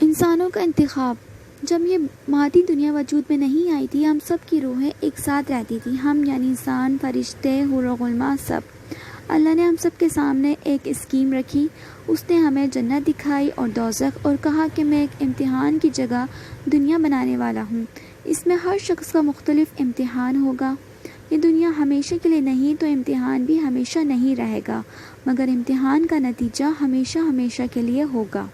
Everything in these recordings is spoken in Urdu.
انسانوں کا انتخاب۔ جب یہ مادی دنیا وجود میں نہیں آئی تھی، ہم سب کی روحیں ایک ساتھ رہتی تھیں، ہم یعنی انسان، فرشتے، حور و غلمان، سب۔ اللہ نے ہم سب کے سامنے ایک اسکیم رکھی، اس نے ہمیں جنت دکھائی اور دوزخ، اور کہا کہ میں ایک امتحان کی جگہ دنیا بنانے والا ہوں، اس میں ہر شخص کا مختلف امتحان ہوگا۔ یہ دنیا ہمیشہ کے لیے نہیں تو امتحان بھی ہمیشہ نہیں رہے گا، مگر امتحان کا نتیجہ ہمیشہ ہمیشہ کے لیے ہوگا۔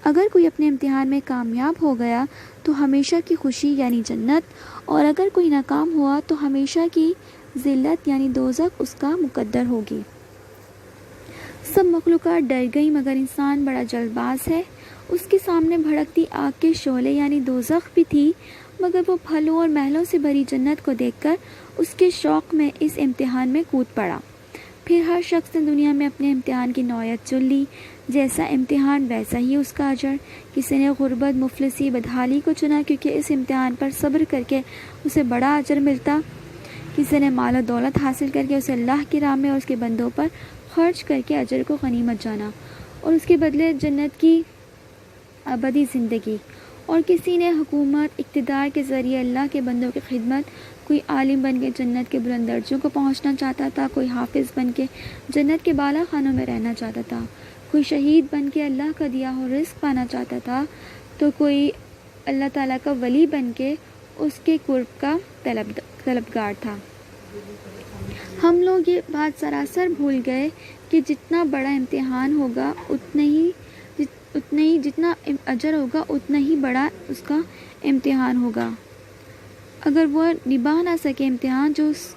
اگر کوئی اپنے امتحان میں کامیاب ہو گیا تو ہمیشہ کی خوشی یعنی جنت، اور اگر کوئی ناکام ہوا تو ہمیشہ کی ذلت یعنی دوزخ اس کا مقدر ہوگی۔ سب مخلوقات ڈر گئی مگر انسان بڑا جلد باز ہے۔ اس کے سامنے بھڑکتی آگ کے شعلے یعنی دوزخ بھی تھی، مگر وہ پھلوں اور محلوں سے بھری جنت کو دیکھ کر اس کے شوق میں اس امتحان میں کود پڑا۔ پھر ہر شخص نے دنیا میں اپنے امتحان کی نوعیت چن لی، جیسا امتحان ویسا ہی اس کا اجر۔ کسی نے غربت، مفلسی، بدحالی کو چنا کیونکہ اس امتحان پر صبر کر کے اسے بڑا اجر ملتا۔ کسی نے مال و دولت حاصل کر کے اسے اللہ کی راہ میں اور اس کے بندوں پر خرچ کر کے اجر کو غنیمت جانا اور اس کے بدلے جنت کی ابدی زندگی۔ اور کسی نے حکومت، اقتدار کے ذریعے اللہ کے بندوں کی خدمت، کوئی عالم بن کے جنت کے بلند درجوں کو پہنچنا چاہتا تھا، کوئی حافظ بن کے جنت کے بالا خانوں میں رہنا چاہتا تھا، کوئی شہید بن کے اللہ کا دیا ہوا رزق پانا چاہتا تھا، تو کوئی اللہ تعالیٰ کا ولی بن کے اس کے قرب کا طلبگار تھا۔ ہم لوگ یہ بات سراسر بھول گئے کہ جتنا بڑا امتحان ہوگا جتنا اجر ہوگا اتنا ہی بڑا اس کا امتحان ہوگا۔ اگر وہ نبھا نہ سکے امتحان جو اس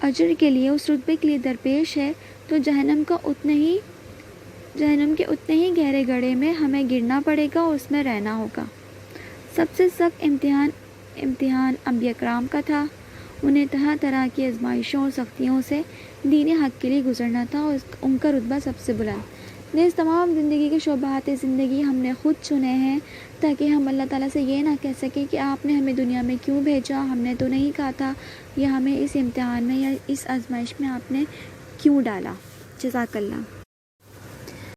اجر کے لیے، اس رتبے کے لیے درپیش ہے، تو جہنم کے اتنے ہی گہرے گڑھے میں ہمیں گرنا پڑے گا اور اس میں رہنا ہوگا۔ سب سے سخت امتحان انبیاء کرام کا تھا۔ انہیں طرح طرح کی آزمائشوں اور سختیوں سے دین حق کے لیے گزرنا تھا اور ان کا رتبہ سب سے بلند۔ نیز تمام زندگی کے شعبات زندگی ہم نے خود چنے ہیں، تاکہ ہم اللہ تعالیٰ سے یہ نہ کہہ سکیں کہ آپ نے ہمیں دنیا میں کیوں بھیجا، ہم نے تو نہیں کہا تھا، یا ہمیں اس امتحان میں یا اس آزمائش میں آپ نے کیوں ڈالا۔ جزاک اللہ۔